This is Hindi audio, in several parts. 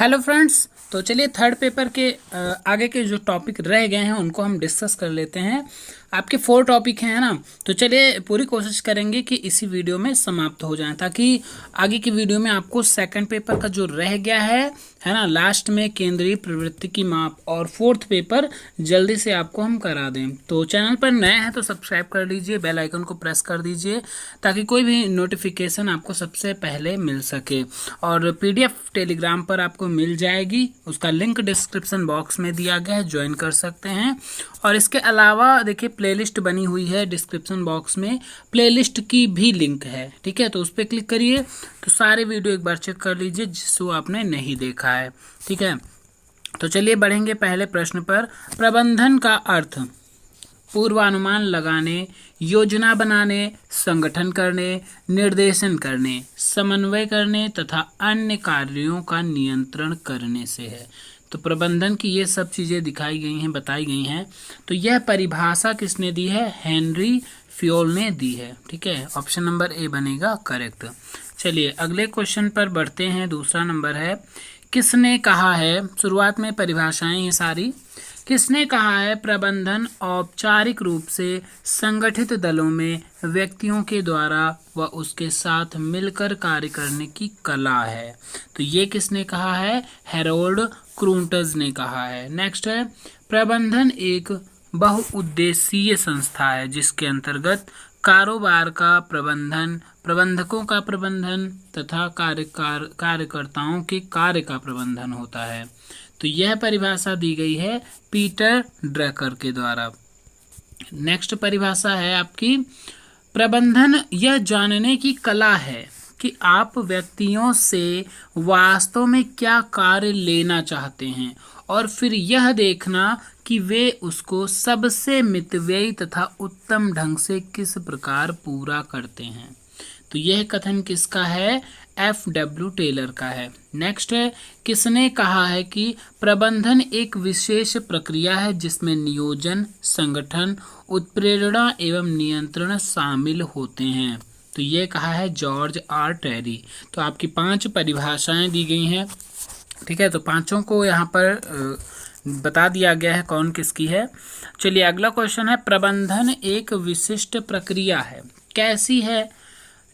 Hello friends. तो चलिए थर्ड पेपर के आगे के जो टॉपिक रह गए हैं उनको हम डिस्कस कर लेते हैं। आपके 4 टॉपिक हैं ना, तो चलिए पूरी कोशिश करेंगे कि इसी वीडियो में समाप्त हो जाएं, ताकि आगे की वीडियो में आपको सेकंड पेपर का जो रह गया है ना, लास्ट में केंद्रीय प्रवृत्ति की माप और 4th पेपर जल्दी से आपको हम करा दें। तो चैनल पर नए हैं तो सब्सक्राइब कर लीजिए, बेल आइकन को प्रेस कर दीजिए ताकि कोई भी नोटिफिकेशन आपको सबसे पहले मिल सके। और पीडीएफ टेलीग्राम पर आपको मिल जाएगी, उसका लिंक डिस्क्रिप्शन बॉक्स में दिया गया है, ज्वाइन कर सकते हैं। और इसके अलावा देखिए प्लेलिस्ट बनी हुई है डिस्क्रिप्शन बॉक्स में, प्लेलिस्ट की भी लिंक है, ठीक है। तो उस पर क्लिक करिए तो सारे वीडियो एक बार चेक कर लीजिए जिसको आपने नहीं देखा है, ठीक है। तो चलिए बढ़ेंगे पहले प्रश्न पर। प्रबंधन का अर्थ पूर्वानुमान लगाने, योजना बनाने, संगठन करने, निर्देशन करने, समन्वय करने तथा अन्य कार्यों का नियंत्रण करने से है। तो प्रबंधन की ये सब चीज़ें दिखाई गई हैं, बताई गई हैं। तो यह परिभाषा किसने दी है? हेनरी फ्योल ने दी है, ठीक है। ऑप्शन नंबर ए बनेगा करेक्ट। चलिए अगले क्वेश्चन पर बढ़ते हैं। दूसरा नंबर है, किसने कहा है, शुरुआत में परिभाषाएं हैं सारी, किसने कहा है प्रबंधन औपचारिक रूप से संगठित दलों में व्यक्तियों के द्वारा व उसके साथ मिलकर कार्य करने की कला है? तो ये किसने कहा है? हैरोल्ड क्रूटज ने कहा है। नेक्स्ट है, प्रबंधन एक बहुउद्देशीय संस्था है जिसके अंतर्गत कारोबार का प्रबंधन, प्रबंधकों का प्रबंधन तथा कार्यकर्ताओं के कार्य का प्रबंधन होता है। तो यह परिभाषा दी गई है पीटर ड्रकर के द्वारा। नेक्स्ट परिभाषा है आपकी, प्रबंधन यह जानने की कला है कि आप व्यक्तियों से वास्तव में क्या कार्य लेना चाहते हैं और फिर यह देखना कि वे उसको सबसे मितव्ययी तथा उत्तम ढंग से किस प्रकार पूरा करते हैं। तो यह कथन किसका है? F.W. टेलर का है। नेक्स्ट है, किसने कहा है कि प्रबंधन एक विशेष प्रक्रिया है जिसमें नियोजन, संगठन, उत्प्रेरणा एवं नियंत्रण शामिल होते हैं? तो ये कहा है जॉर्ज आर टेरी। तो आपकी 5 परिभाषाएं दी गई हैं, ठीक है। तो पांचों को यहाँ पर बता दिया गया है कौन किसकी है। चलिए अगला क्वेश्चन है, प्रबंधन एक विशिष्ट प्रक्रिया है, कैसी है?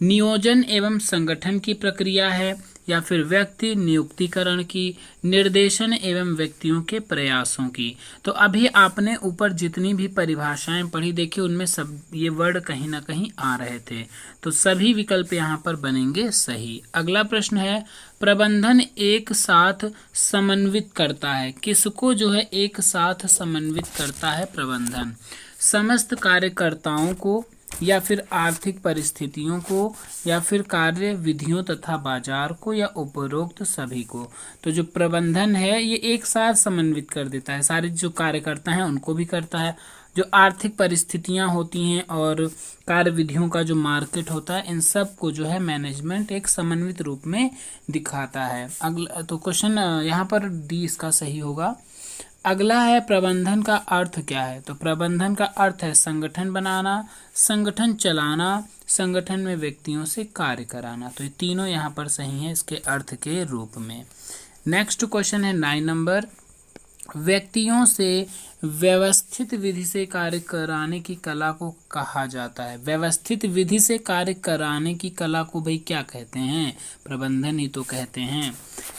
नियोजन एवं संगठन की प्रक्रिया है या फिर व्यक्ति नियुक्तिकरण की, निर्देशन एवं व्यक्तियों के प्रयासों की? तो अभी आपने ऊपर जितनी भी परिभाषाएं पढ़ी देखी उनमें सब ये वर्ड कहीं ना कहीं आ रहे थे, तो सभी विकल्प यहाँ पर बनेंगे सही। अगला प्रश्न है, प्रबंधन एक साथ समन्वित करता है, किसको जो है एक साथ समन्वित करता है प्रबंधन? समस्त कार्यकर्ताओं को या फिर आर्थिक परिस्थितियों को या फिर कार्य विधियों तथा बाजार को या उपरोक्त सभी को? तो जो प्रबंधन है ये एक साथ समन्वित कर देता है, सारे जो कार्यकर्ता हैं उनको भी करता है, जो आर्थिक परिस्थितियां होती हैं और कार्य विधियों का जो मार्केट होता है, इन सब को जो है मैनेजमेंट एक समन्वित रूप में दिखाता है। अगला तो क्वेश्चन यहाँ पर डी इसका सही होगा। अगला है, प्रबंधन का अर्थ क्या है? तो प्रबंधन का अर्थ है संगठन बनाना, संगठन चलाना, संगठन में व्यक्तियों से कार्य कराना। तो ये तीनों यहाँ पर सही हैं इसके अर्थ के रूप में। नेक्स्ट क्वेश्चन है 9 नंबर, व्यक्तियों से व्यवस्थित विधि से कार्य कराने की कला को कहा जाता है। व्यवस्थित विधि से कार्य कराने की कला को भाई क्या कहते हैं? प्रबंधन ही तो कहते हैं।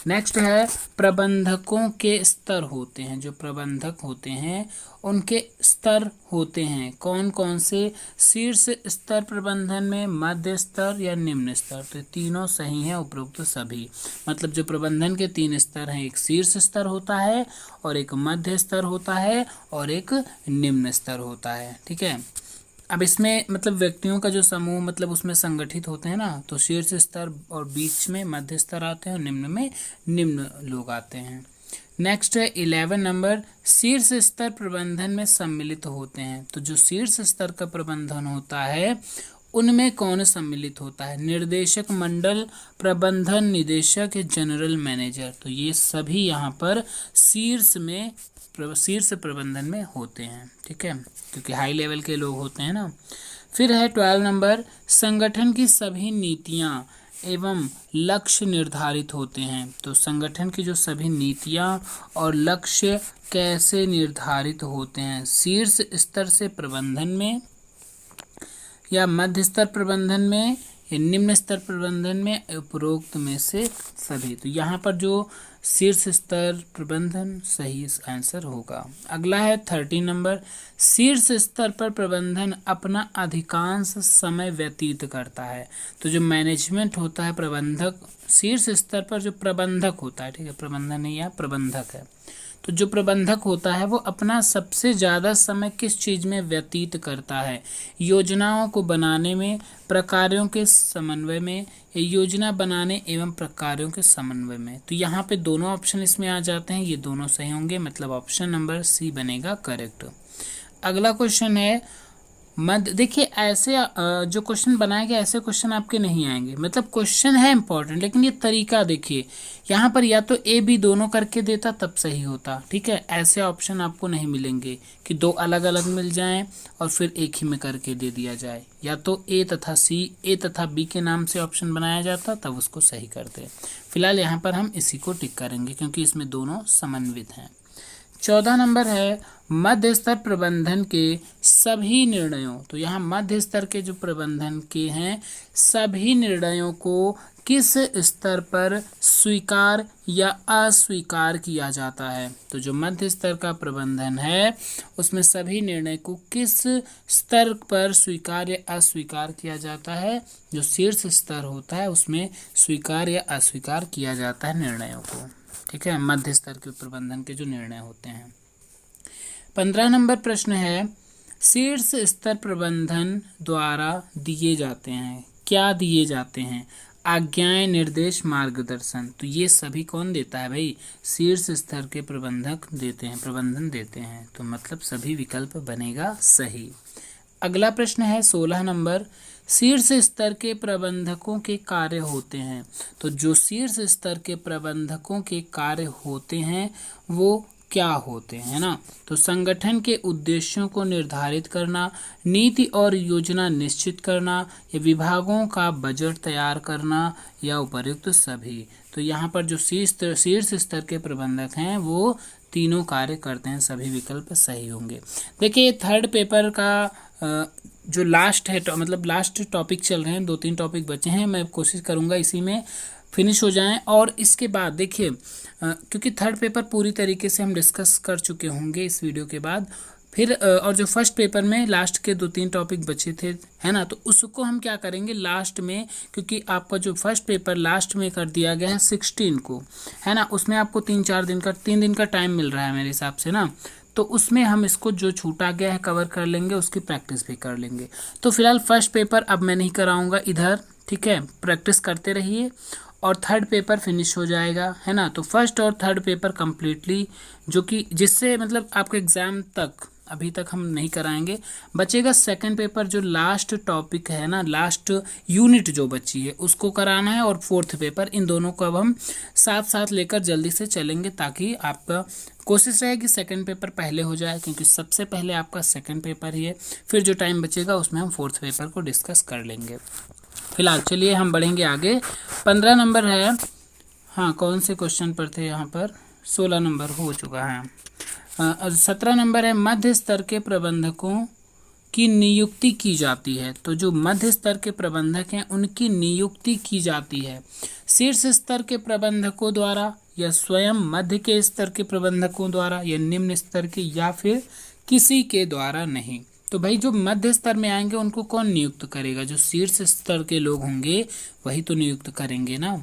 नेक्स्ट है, प्रबंधकों के स्तर होते हैं, जो प्रबंधक होते हैं उनके स्तर होते हैं, कौन कौन से? शीर्ष स्तर प्रबंधन में, मध्य स्तर या निम्न स्तर? तो तीनों सही हैं उपरोक्त सभी। मतलब जो प्रबंधन के 3 स्तर हैं, एक शीर्ष स्तर होता है और एक मध्य स्तर होता है और एक निम्न स्तर होता है, ठीक है। अब इसमें मतलब व्यक्तियों का जो समूह मतलब उसमें संगठित होते हैं ना, तो शीर्ष स्तर और बीच में मध्य स्तर आते हैं और निम्न में निम्न लोग आते हैं। नेक्स्ट है 11 नंबर, शीर्ष स्तर प्रबंधन में सम्मिलित होते हैं। तो जो शीर्ष स्तर का प्रबंधन होता है उनमें कौन सम्मिलित होता है? निर्देशक मंडल, प्रबंधन निदेशक, जनरल मैनेजर। तो ये सभी यहाँ पर शीर्ष प्रबंधन में होते हैं, ठीक है, क्योंकि हाई लेवल के लोग होते हैं ना। फिर है 12 नंबर, संगठन की सभी नीतियाँ एवं लक्ष्य निर्धारित होते हैं। तो संगठन की जो सभी नीतियां और लक्ष्य कैसे निर्धारित होते हैं, शीर्ष स्तर से प्रबंधन में या मध्य स्तर प्रबंधन में या निम्न स्तर प्रबंधन में, उपरोक्त में से सभी। तो यहाँ पर जो शीर्ष स्तर प्रबंधन सही आंसर होगा। अगला है 30 नंबर, शीर्ष स्तर पर प्रबंधन अपना अधिकांश समय व्यतीत करता है। तो जो मैनेजमेंट होता है, प्रबंधक, शीर्ष स्तर पर जो प्रबंधक होता है, ठीक है, प्रबंधन नहीं है, प्रबंधक है, तो जो प्रबंधक होता है वो अपना सबसे ज़्यादा समय किस चीज़ में व्यतीत करता है, योजनाओं को बनाने में, प्रकारों के समन्वय में, योजना बनाने एवं प्रकारों के समन्वय में। तो यहाँ पे दोनों ऑप्शन इसमें आ जाते हैं, ये दोनों सही होंगे, मतलब ऑप्शन नंबर सी बनेगा करेक्ट। अगला क्वेश्चन है मध्य। देखिए ऐसे जो क्वेश्चन बनाए गए ऐसे क्वेश्चन आपके नहीं आएंगे, मतलब क्वेश्चन है इंपॉर्टेंट, लेकिन ये तरीका देखिए, यहाँ पर या तो ए बी दोनों करके देता तब सही होता, ठीक है। ऐसे ऑप्शन आपको नहीं मिलेंगे कि दो अलग अलग मिल जाएं और फिर एक ही में करके दे दिया जाए, या तो ए तथा सी, ए तथा बी के नाम से ऑप्शन बनाया जाता तब उसको सही करते। फिलहाल यहाँ पर हम इसी को टिक करेंगे क्योंकि इसमें दोनों समन्वित हैं। 14 नंबर है मध्य स्तर प्रबंधन के सभी निर्णयों। तो यहाँ मध्य स्तर के जो प्रबंधन के हैं सभी निर्णयों को किस स्तर पर स्वीकार या अस्वीकार किया जाता है। तो जो मध्य स्तर का प्रबंधन है उसमें सभी निर्णय को किस स्तर पर स्वीकार या अस्वीकार किया जाता है, जो शीर्ष स्तर होता है उसमें स्वीकार या अस्वीकार किया जाता है निर्णयों को, ठीक है, मध्य स्तर के प्रबंधन के जो निर्णय होते हैं। 15 नंबर प्रश्न है शीर्ष स्तर प्रबंधन द्वारा दिए जाते हैं, क्या दिए जाते हैं, आज्ञाएं, निर्देश, मार्गदर्शन। तो ये सभी कौन देता है भाई, शीर्ष स्तर के प्रबंधक देते हैं, प्रबंधन देते हैं, तो मतलब सभी विकल्प बनेगा सही। अगला प्रश्न है 16 नंबर, शीर्ष स्तर के प्रबंधकों के कार्य होते हैं। तो जो शीर्ष स्तर के प्रबंधकों के कार्य होते हैं वो क्या होते हैं ना, तो संगठन के उद्देश्यों को निर्धारित करना, नीति और योजना निश्चित करना, या विभागों का बजट तैयार करना, या उपर्युक्त सभी। तो यहाँ पर जो शीर्ष स्तर के प्रबंधक हैं वो तीनों कार्य करते हैं, सभी विकल्प सही होंगे। देखिए थर्ड पेपर का जो लास्ट है, मतलब लास्ट टॉपिक चल रहे हैं, 2-3 टॉपिक बचे हैं, मैं कोशिश करूंगा इसी में फिनिश हो जाएं। और इसके बाद देखिए क्योंकि थर्ड पेपर पूरी तरीके से हम डिस्कस कर चुके होंगे इस वीडियो के बाद, फिर और जो फर्स्ट पेपर में लास्ट के 2-3 टॉपिक बचे थे, है ना, तो उसको हम क्या करेंगे लास्ट में, क्योंकि आपका जो फर्स्ट पेपर लास्ट में कर दिया गया है 16 को, है ना, उसमें आपको 3 दिन का टाइम मिल रहा है मेरे हिसाब से ना, तो उसमें हम इसको जो छूटा गया है कवर कर लेंगे, उसकी प्रैक्टिस भी कर लेंगे। तो फिलहाल फर्स्ट पेपर अब मैं नहीं कराऊंगा इधर, ठीक है, प्रैक्टिस करते रहिए और थर्ड पेपर फिनिश हो जाएगा, है ना। तो फर्स्ट और थर्ड पेपर कंप्लीटली जो कि जिससे मतलब आपके एग्ज़ाम तक अभी तक हम नहीं कराएंगे, बचेगा सेकंड पेपर जो लास्ट टॉपिक है ना, लास्ट यूनिट जो बची है उसको कराना है, और फोर्थ पेपर, इन दोनों को अब हम साथ साथ लेकर जल्दी से चलेंगे ताकि आपका कोशिश रहेगी सेकंड पेपर पहले हो जाए, क्योंकि सबसे पहले आपका सेकंड पेपर ही है, फिर जो टाइम बचेगा उसमें हम फोर्थ पेपर को डिस्कस कर लेंगे। फिलहाल चलिए हम बढ़ेंगे आगे। 15 नंबर है, हाँ कौन से क्वेश्चन पर थे यहाँ पर, 16 नंबर हो चुका है। 17 नंबर है मध्य स्तर के प्रबंधकों की नियुक्ति की जाती है। तो जो मध्य स्तर के प्रबंधक हैं उनकी नियुक्ति की जाती है शीर्ष स्तर के प्रबंधकों द्वारा, या स्वयं मध्य के स्तर के प्रबंधकों द्वारा, या निम्न स्तर के, या फिर किसी के द्वारा नहीं। तो भाई जो मध्य स्तर में आएंगे उनको कौन नियुक्त करेगा, जो शीर्ष स्तर के लोग होंगे वही तो नियुक्त करेंगे ना।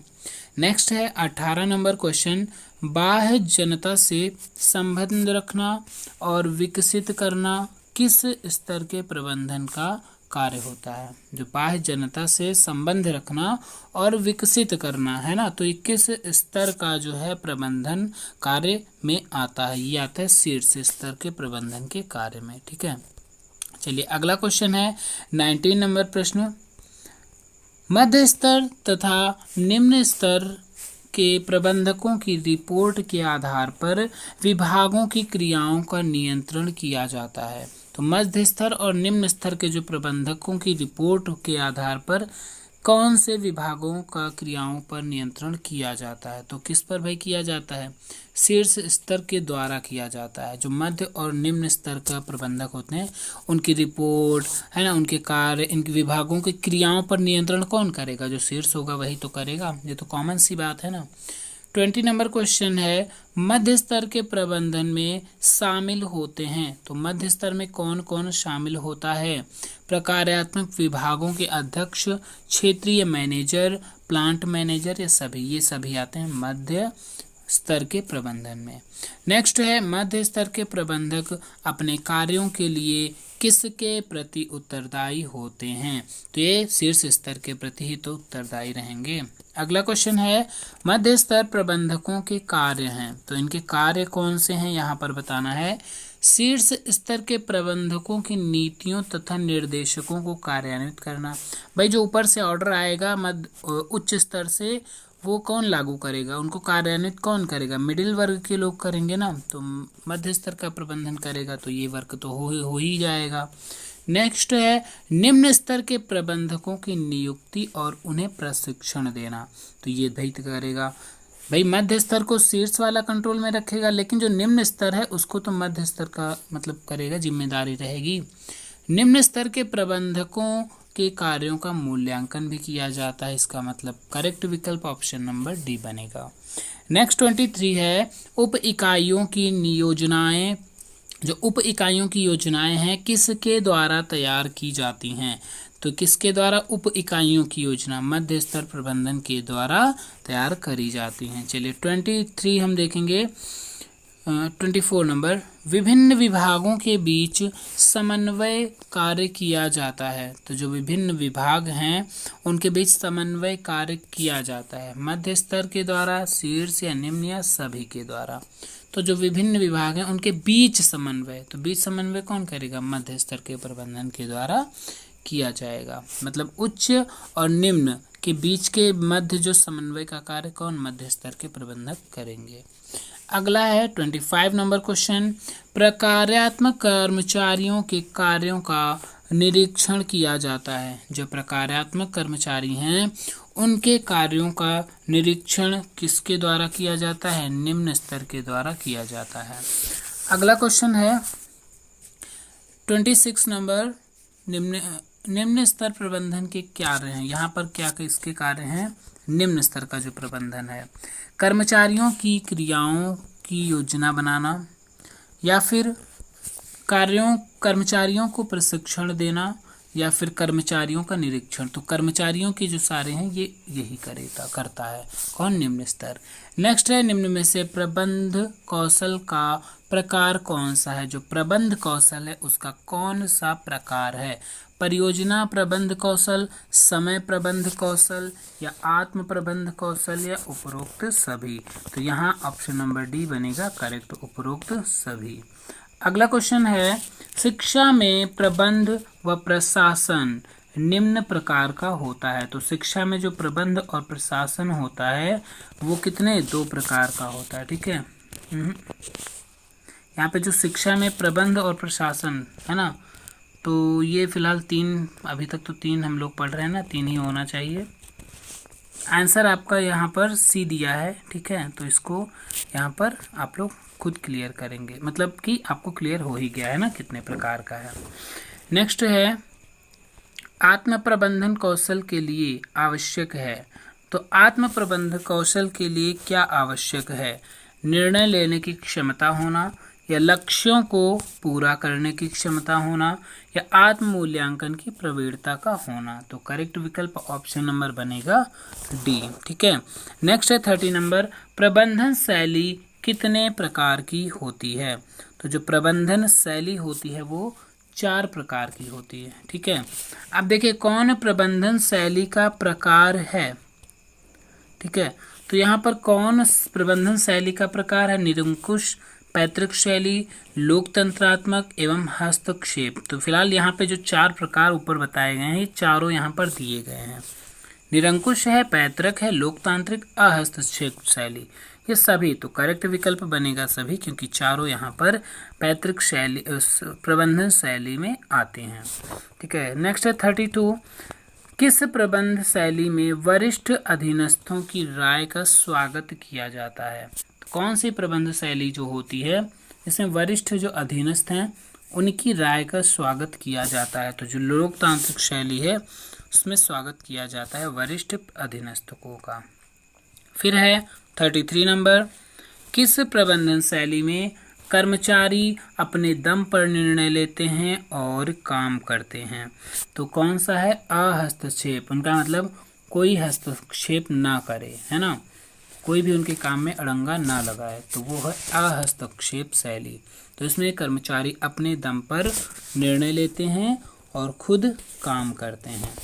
नेक्स्ट है 18 नंबर क्वेश्चन, बाह्य जनता से संबंध रखना और विकसित करना किस स्तर के प्रबंधन का कार्य होता है। जो बाह्य जनता से संबंध रखना और विकसित करना है ना, तो 21 स्तर का जो है प्रबंधन कार्य में आता है, ये आता है शीर्ष स्तर के प्रबंधन के कार्य में, ठीक है। चलिए अगला क्वेश्चन है 19 नंबर प्रश्न, मध्य स्तर तथा निम्न स्तर के प्रबंधकों की रिपोर्ट के आधार पर विभागों की क्रियाओं का नियंत्रण किया जाता है। तो मध्य स्तर और निम्न स्तर के जो प्रबंधकों की रिपोर्ट के आधार पर कौन से विभागों का क्रियाओं पर नियंत्रण किया जाता है? तो किस पर भाई किया जाता है? शीर्ष स्तर के द्वारा किया जाता है। जो मध्य और निम्न स्तर का प्रबंधक होते हैं उनकी रिपोर्ट है ना, उनके कार्य, इनके विभागों की क्रियाओं पर नियंत्रण कौन करेगा? जो शीर्ष होगा वही तो करेगा। ये तो कॉमन सी बात है ना। 20 नंबर क्वेश्चन है, मध्य स्तर के प्रबंधन में शामिल होते हैं। तो मध्य स्तर में कौन कौन शामिल होता है? प्रकार्यात्मक विभागों के अध्यक्ष, क्षेत्रीय मैनेजर, प्लांट मैनेजर, ये सभी आते हैं मध्य स्तर के प्रबंधन में। नेक्स्ट है, मध्य स्तर के प्रबंधक अपने कार्यों के लिए किसके प्रति उत्तरदायी होते हैं? तो ये शीर्ष स्तर के प्रति ही तो उत्तरदायी रहेंगे। अगला क्वेश्चन है, मध्य स्तर प्रबंधकों के कार्य हैं। तो इनके कार्य कौन से हैं यहाँ पर बताना है। शीर्ष स्तर के प्रबंधकों की नीतियों तथा निर्देशकों को कार्यान्वित करना। भाई जो ऊपर से ऑर्डर आएगा उच्च स्तर से, वो कौन लागू करेगा? उनको कार्यान्वित कौन करेगा? मिडिल वर्ग के लोग करेंगे ना। तो मध्य स्तर का प्रबंधन करेगा तो ये वर्ग तो हो ही जाएगा। नेक्स्ट है, निम्न स्तर के प्रबंधकों की नियुक्ति और उन्हें प्रशिक्षण देना। तो ये भाई करेगा। भाई मध्य स्तर को शीर्ष वाला कंट्रोल में रखेगा, लेकिन जो निम्न स्तर है उसको तो मध्य स्तर का मतलब करेगा, जिम्मेदारी रहेगी। निम्न स्तर के प्रबंधकों के कार्यों का मूल्यांकन भी किया जाता है। इसका मतलब करेक्ट विकल्प ऑप्शन नंबर डी बनेगा। नेक्स्ट 23 है, उप इकाइयों की योजनाएं। जो उप इकाइयों की योजनाएं हैं किसके द्वारा तैयार की जाती हैं? तो किसके द्वारा उप इकाइयों की योजना? मध्य स्तर प्रबंधन के द्वारा तैयार करी जाती हैं। चलिए 23 हम देखेंगे। 24 नंबर, विभिन्न विभागों के बीच समन्वय कार्य किया जाता है। तो जो विभिन्न विभाग हैं उनके बीच समन्वय कार्य किया जाता है मध्य स्तर के द्वारा, शीर्ष या निम्न या सभी के द्वारा। तो जो विभिन्न विभाग हैं उनके बीच समन्वय, तो बीच समन्वय कौन करेगा? मध्य स्तर के प्रबंधन के द्वारा किया जाएगा। मतलब उच्च और निम्न के बीच के मध्य जो समन्वय का कार्य कौन? मध्य स्तर के प्रबंधक करेंगे। अगला है 25 नंबर क्वेश्चन, प्रकार्यात्मक कर्मचारियों के कार्यों का निरीक्षण किया जाता है। जो प्रकार्यात्मक कर्मचारी हैं उनके कार्यों का निरीक्षण किसके द्वारा किया जाता है? निम्न स्तर के द्वारा किया जाता है। अगला क्वेश्चन है 26 नंबर, निम्न स्तर प्रबंधन के कार्य हैं। यहाँ पर क्या इसके कार्य हैं? निम्न स्तर का जो प्रबंधन है, कर्मचारियों की क्रियाओं की योजना बनाना, या फिर कर्मचारियों को प्रशिक्षण देना, या फिर कर्मचारियों का निरीक्षण। तो कर्मचारियों के जो सारे हैं ये यही करता है कौन? निम्न स्तर। नेक्स्ट है, निम्न में से प्रबंध कौशल का प्रकार कौन सा है? जो प्रबंध कौशल है उसका कौन सा प्रकार है? परियोजना प्रबंध कौशल, समय प्रबंध कौशल, या आत्म प्रबंध कौशल, या उपरोक्त सभी। तो यहाँ ऑप्शन नंबर डी बनेगा करेक्ट, उपरोक्त सभी। अगला क्वेश्चन है, शिक्षा में प्रबंध व प्रशासन निम्न प्रकार का होता है। तो शिक्षा में जो प्रबंध और प्रशासन होता है वो कितने? 2 प्रकार का होता है। ठीक है, यहाँ पे जो शिक्षा में प्रबंध और प्रशासन है ना, तो ये फिलहाल 3, अभी तक तो 3 हम लोग पढ़ रहे हैं ना, 3 ही होना चाहिए। आंसर आपका यहाँ पर सी दिया है। ठीक है, तो इसको यहाँ पर आप लोग खुद क्लियर करेंगे, मतलब कि आपको क्लियर हो ही गया है ना कितने प्रकार का है। नेक्स्ट है, आत्म प्रबंधन कौशल के लिए आवश्यक है। तो आत्म प्रबंधन कौशल के लिए क्या आवश्यक है? निर्णय लेने की क्षमता होना, या लक्ष्यों को पूरा करने की क्षमता होना, या आत्म मूल्यांकन की प्रवीणता का होना। तो करेक्ट विकल्प ऑप्शन नंबर बनेगा डी। ठीक है, नेक्स्ट है 30 नंबर, प्रबंधन शैली कितने प्रकार की होती है? तो जो प्रबंधन शैली होती है वो 4 प्रकार की होती है। ठीक है, अब देखिए कौन प्रबंधन शैली का प्रकार है। ठीक है, तो यहाँ पर कौन प्रबंधन शैली का प्रकार है? निरंकुश, पैतृक शैली, लोकतंत्रात्मक एवं हस्तक्षेप। तो फिलहाल यहाँ पे जो 4 प्रकार ऊपर बताए गए हैं ये चारों यहाँ पर दिए गए हैं। निरंकुश है, पैतृक है, लोकतांत्रिक, अहस्तक्षेप शैली, ये सभी। तो करेक्ट विकल्प बनेगा सभी, क्योंकि चारों यहाँ पर पैतृक शैली प्रबंधन शैली में आते हैं। ठीक है, नेक्स्ट है 32, किस प्रबंध शैली में वरिष्ठ अधीनस्थों की राय का स्वागत किया जाता है? तो कौन सी प्रबंध शैली जो होती है इसमें वरिष्ठ जो अधीनस्थ हैं उनकी राय का स्वागत किया जाता है? तो जो लोकतांत्रिक शैली है उसमें स्वागत किया जाता है वरिष्ठ अधीनस्थों का। फिर है 33 नंबर, किस प्रबंधन शैली में कर्मचारी अपने दम पर निर्णय लेते हैं और काम करते हैं? तो कौन सा है? अहस्तक्षेप। उनका मतलब कोई हस्तक्षेप ना करे, है ना, कोई भी उनके काम में अड़ंगा ना लगाए, तो वो है अहस्तक्षेप शैली। तो इसमें कर्मचारी अपने दम पर निर्णय लेते हैं और खुद काम करते हैं।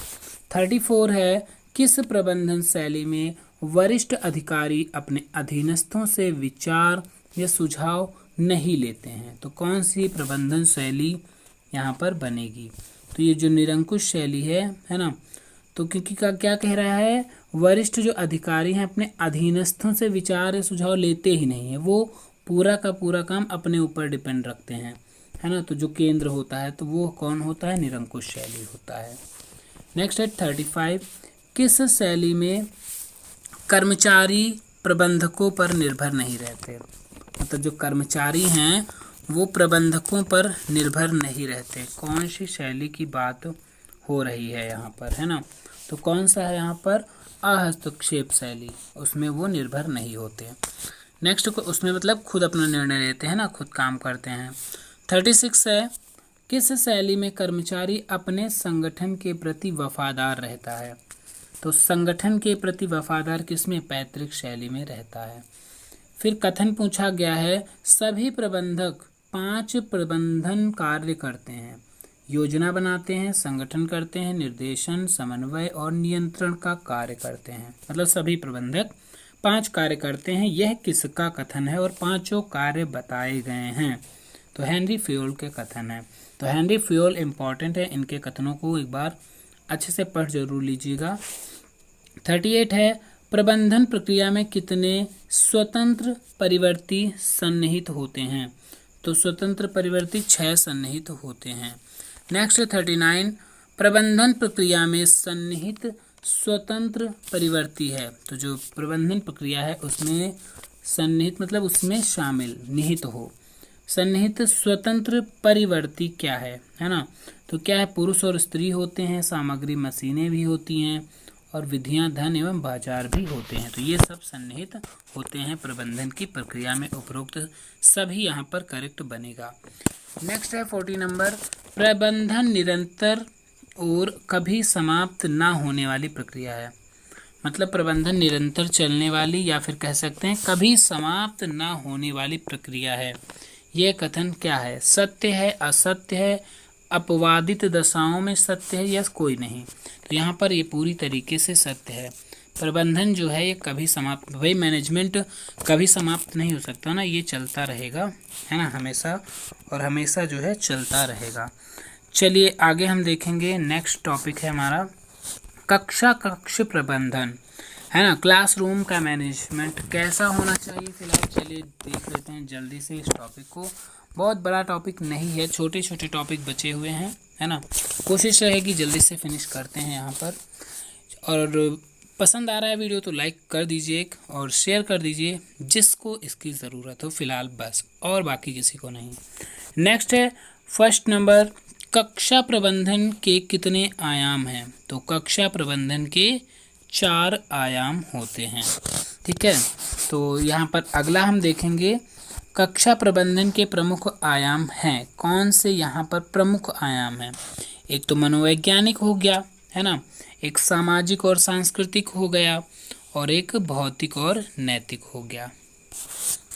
34 है, किस प्रबंधन शैली में वरिष्ठ अधिकारी अपने अधीनस्थों से विचार या सुझाव नहीं लेते हैं? तो कौन सी प्रबंधन शैली यहाँ पर बनेगी? तो ये जो निरंकुश शैली है ना, तो क्योंकि क्या कह रहा है, वरिष्ठ जो अधिकारी हैं अपने अधीनस्थों से विचार या सुझाव लेते ही नहीं है, वो पूरा का पूरा काम अपने ऊपर डिपेंड रखते हैं, है ना। तो जो केंद्र होता है तो वो कौन होता है? निरंकुश शैली होता है। नेक्स्ट है 35, किस शैली में कर्मचारी प्रबंधकों पर निर्भर नहीं रहते? मतलब जो कर्मचारी हैं वो प्रबंधकों पर निर्भर नहीं रहते। कौन सी शैली की बात हो रही है यहाँ पर, है ना? तो कौन सा है यहाँ पर? अहस्तक्षेप शैली, उसमें वो निर्भर नहीं होते। नेक्स्ट उसमें मतलब खुद अपना निर्णय लेते हैं ना, खुद काम करते हैं। 36 है, किस शैली में कर्मचारी अपने संगठन के प्रति वफादार रहता है? तो संगठन के प्रति वफादार किसमें? पैतृक शैली में रहता है। फिर कथन पूछा गया है, सभी प्रबंधक 5 प्रबंधन कार्य करते हैं, योजना बनाते हैं, संगठन करते हैं, निर्देशन, समन्वय और नियंत्रण का कार्य करते हैं। मतलब सभी प्रबंधक 5 कार्य करते हैं। यह किसका कथन है और 5 कार्य बताए गए हैं? तो हेनरी फ्योल के कथन है। तो हेनरी फ्योल इम्पॉर्टेंट है, इनके कथनों को एक बार अच्छे से पढ़ जरूर लीजिएगा। 38 है, प्रबंधन प्रक्रिया में कितने स्वतंत्र परिवर्ती सन्निहित होते हैं? तो स्वतंत्र परिवर्ती 6 सन्निहित होते हैं। नेक्स्ट 39, प्रबंधन प्रक्रिया में सन्निहित स्वतंत्र परिवर्ती है। तो जो प्रबंधन प्रक्रिया है उसमें सन्निहित मतलब उसमें शामिल, निहित हो, सन्निहित स्वतंत्र परिवर्ती क्या है ना? तो क्या है? पुरुष और स्त्री होते हैं, सामग्री मशीनें भी होती हैं और विधियां धन एवं बाजार भी होते हैं। तो ये सब सन्निहित होते हैं प्रबंधन की प्रक्रिया में। उपरोक्त सभी यहाँ पर करेक्ट बनेगा। नेक्स्ट है 40 नंबर, प्रबंधन निरंतर और कभी समाप्त ना होने वाली प्रक्रिया है। मतलब प्रबंधन निरंतर चलने वाली या फिर कह सकते हैं कभी समाप्त ना होने वाली प्रक्रिया है। यह कथन क्या है? सत्य है, असत्य है, अपवादित दशाओं में सत्य है या कोई नहीं? तो यहाँ पर ये पूरी तरीके से सत्य है। प्रबंधन जो है ये कभी समाप्त, भाई मैनेजमेंट कभी समाप्त नहीं हो सकता ना, ये चलता रहेगा, है ना, हमेशा और हमेशा जो है चलता रहेगा। चलिए आगे हम देखेंगे। नेक्स्ट टॉपिक है हमारा कक्ष प्रबंधन, है ना, क्लासरूम का मैनेजमेंट कैसा होना चाहिए। फिलहाल चलिए देख लेते हैं जल्दी से इस टॉपिक को। बहुत बड़ा टॉपिक नहीं है, छोटे छोटे टॉपिक बचे हुए हैं, है ना। कोशिश रहेगी जल्दी से फिनिश करते हैं यहाँ पर। और पसंद आ रहा है वीडियो तो लाइक कर दीजिए और शेयर कर दीजिए जिसको इसकी ज़रूरत हो फिलहाल बस, और बाकी किसी को नहीं। नेक्स्ट है फर्स्ट नंबर, कक्षा प्रबंधन के कितने आयाम हैं? तो कक्षा प्रबंधन के 4 आयाम होते हैं, ठीक है। तो यहाँ पर अगला हम देखेंगे कक्षा प्रबंधन के प्रमुख आयाम हैं। कौन से यहाँ पर प्रमुख आयाम हैं? एक तो मनोवैज्ञानिक हो गया, है ना, एक सामाजिक और सांस्कृतिक हो गया और एक भौतिक और नैतिक हो गया।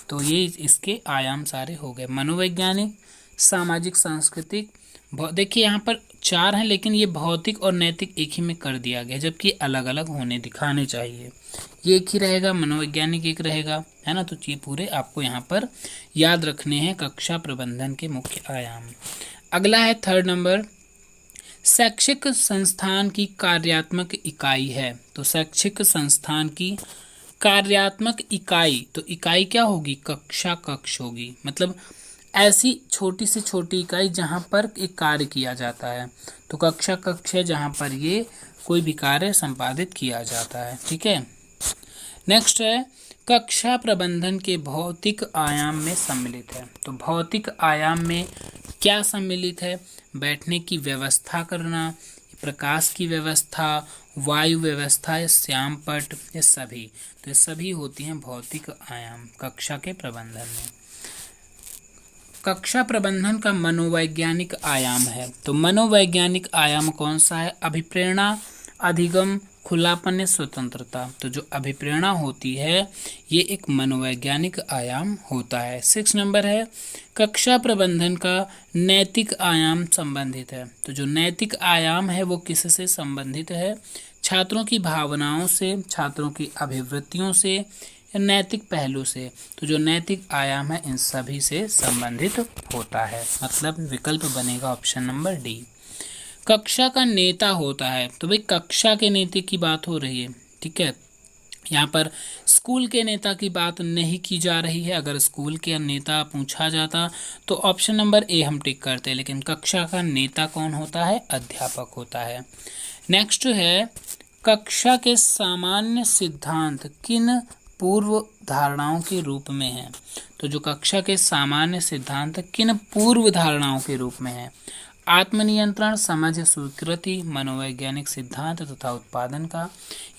तो ये इसके आयाम सारे हो गए, मनोवैज्ञानिक, सामाजिक, सांस्कृतिक। देखिए यहाँ पर 4 हैं लेकिन ये भौतिक और नैतिक एक ही में कर दिया गया, जबकि अलग अलग होने दिखाने चाहिए। ये एक ही रहेगा, मनोवैज्ञानिक एक रहेगा, है ना। तो ये पूरे आपको यहाँ पर याद रखने हैं कक्षा प्रबंधन के मुख्य आयाम। अगला है थर्ड नंबर, शैक्षिक संस्थान की कार्यात्मक इकाई है। तो शैक्षिक संस्थान की कार्यात्मक इकाई, तो इकाई क्या होगी? कक्षा, कक्ष होगी। मतलब ऐसी छोटी से छोटी इकाई जहाँ पर एक कार्य किया जाता है। तो कक्षा, कक्ष है जहाँ पर ये कोई भी कार्य संपादित किया जाता है। ठीक है, नेक्स्ट है कक्षा प्रबंधन के भौतिक आयाम में सम्मिलित है। तो भौतिक आयाम में क्या सम्मिलित है? बैठने की व्यवस्था करना, प्रकाश की व्यवस्था, वायु व्यवस्था, या श्याम पट, ये सभी। तो ये सभी होती हैं भौतिक आयाम कक्षा के प्रबंधन में। कक्षा प्रबंधन का मनोवैज्ञानिक आयाम है। तो मनोवैज्ञानिक आयाम कौन सा है? अभिप्रेरणा, अधिगम, खुलापन या स्वतंत्रता। तो जो अभिप्रेरणा होती है ये एक मनोवैज्ञानिक आयाम होता है। 6 नंबर है कक्षा प्रबंधन का नैतिक आयाम संबंधित है। तो जो नैतिक आयाम है वो किससे संबंधित है? छात्रों की भावनाओं से, छात्रों की अभिवृत्तियों से, या नैतिक पहलू से। तो जो नैतिक आयाम है इन सभी से संबंधित होता है, मतलब विकल्प बनेगा ऑप्शन नंबर डी। कक्षा का नेता होता है। तो भाई कक्षा के नेता की बात हो रही है। ठीक है, यहाँ पर स्कूल के नेता की बात नहीं की जा रही है। अगर स्कूल के नेता पूछा जाता तो ऑप्शन नंबर ए हम टिक करते हैं, लेकिन कक्षा का नेता कौन होता है? अध्यापक होता है। नेक्स्ट है कक्षा के सामान्य सिद्धांत किन पूर्व धारणाओं के रूप में है? तो जो कक्षा के सामान्य सिद्धांत किन पूर्व धारणाओं के रूप में है? आत्मनियंत्रण, समझ, स्वीकृति, मनोवैज्ञानिक सिद्धांत तथा उत्पादन का,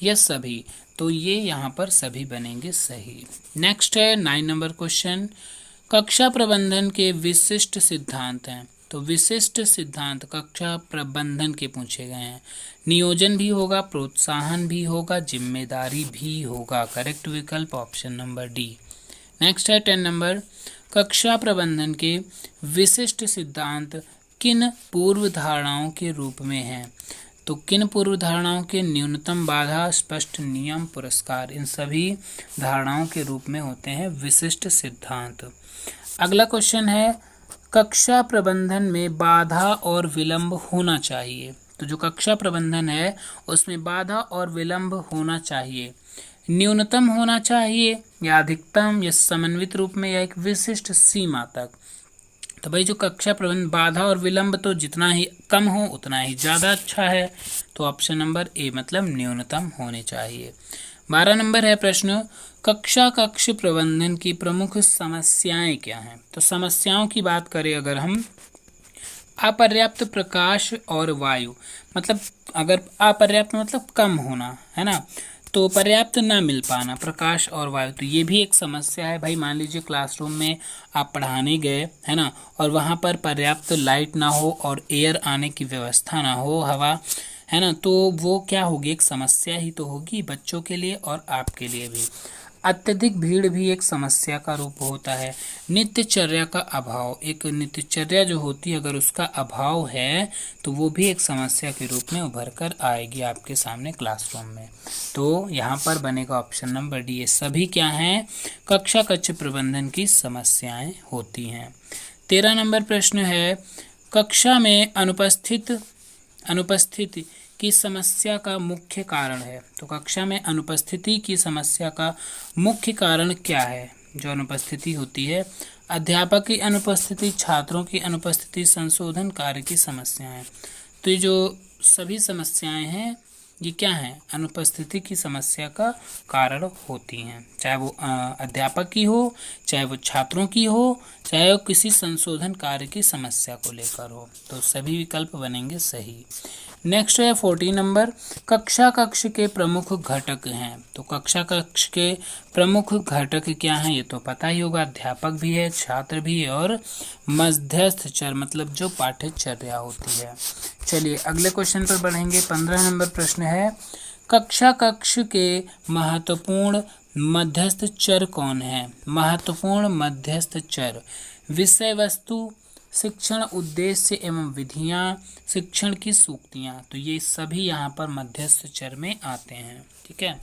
यह सभी। तो ये यहाँ पर सभी बनेंगे सही। नेक्स्ट है 9 नंबर क्वेश्चन, कक्षा प्रबंधन के विशिष्ट सिद्धांत हैं। तो विशिष्ट सिद्धांत कक्षा प्रबंधन के पूछे गए हैं। नियोजन भी होगा, प्रोत्साहन भी होगा, जिम्मेदारी भी होगा। करेक्ट विकल्प ऑप्शन नंबर डी। नेक्स्ट है 10 नंबर, कक्षा प्रबंधन के विशिष्ट सिद्धांत किन पूर्व धारणाओं के रूप में हैं? तो किन पूर्व धारणाओं के? न्यूनतम बाधा, स्पष्ट नियम, पुरस्कार, इन सभी धारणाओं के रूप में होते हैं विशिष्ट सिद्धांत। अगला क्वेश्चन है कक्षा प्रबंधन में बाधा और विलंब होना चाहिए। तो जो कक्षा प्रबंधन है उसमें बाधा और विलंब होना चाहिए। न्यूनतम होना चाहिए या अधिकतम, या समन्वित रूप में, या एक विशिष्ट सीमा तक। तो भाई जो कक्षा प्रबंधन बाधा और विलंब तो जितना ही कम हो उतना ही ज़्यादा अच्छा है। तो ऑप्शन नंबर ए मतलब न्यूनतम होने चाहिए। 12 नंबर है प्रश्न, कक्ष प्रबंधन की प्रमुख समस्याएं क्या हैं? तो समस्याओं की बात करें अगर हम, अपर्याप्त प्रकाश और वायु, मतलब अगर अपर्याप्त मतलब कम होना है ना, तो पर्याप्त ना मिल पाना, प्रकाश और वायु, तो ये भी एक समस्या है। भाई मान लीजिए क्लासरूम में आप पढ़ाने गए है ना, और वहाँ पर पर्याप्त लाइट ना हो और एयर आने की व्यवस्था ना हो, हवा है ना, तो वो क्या होगी? एक समस्या ही तो होगी बच्चों के लिए और आपके लिए भी। अत्यधिक भीड़ भी एक समस्या का रूप होता है। नित्यचर्या का अभाव, एक नित्यचर्या जो होती है अगर उसका अभाव है तो वो भी एक समस्या के रूप में उभर कर आएगी आपके सामने क्लासरूम में। तो यहाँ पर बनेगा ऑप्शन नंबर डी। ये सभी क्या हैं? कक्ष प्रबंधन की समस्याएं होती हैं। 13 नंबर प्रश्न है, कक्षा में अनुपस्थिति की समस्या का मुख्य कारण है। तो कक्षा में अनुपस्थिति की समस्या का मुख्य कारण क्या है? जो अनुपस्थिति होती है, अध्यापक की अनुपस्थिति, छात्रों की अनुपस्थिति, संशोधन कार्य की समस्याएं। तो ये जो सभी समस्याएं हैं ये क्या हैं? अनुपस्थिति की समस्या का कारण होती हैं, चाहे वो अध्यापक की हो, चाहे वो छात्रों की हो, चाहे वो किसी संशोधन कार्य की समस्या को लेकर हो। तो सभी विकल्प बनेंगे सही। नेक्स्ट है 14 नंबर, कक्ष के प्रमुख घटक हैं। तो कक्ष के प्रमुख घटक क्या हैं? ये तो पता ही होगा, अध्यापक भी है, छात्र भी है, और मध्यस्थ चर मतलब जो पाठ्यचर्या होती है। चलिए अगले क्वेश्चन पर बढ़ेंगे। 15 नंबर प्रश्न है, कक्ष के महत्वपूर्ण मध्यस्थ चर कौन है? महत्वपूर्ण मध्यस्थ चर, विषय वस्तु, शिक्षण उद्देश्य एवं विधियां, शिक्षण की सूक्तियां। तो ये सभी यहाँ पर मध्यस्थ चर में आते हैं। ठीक है,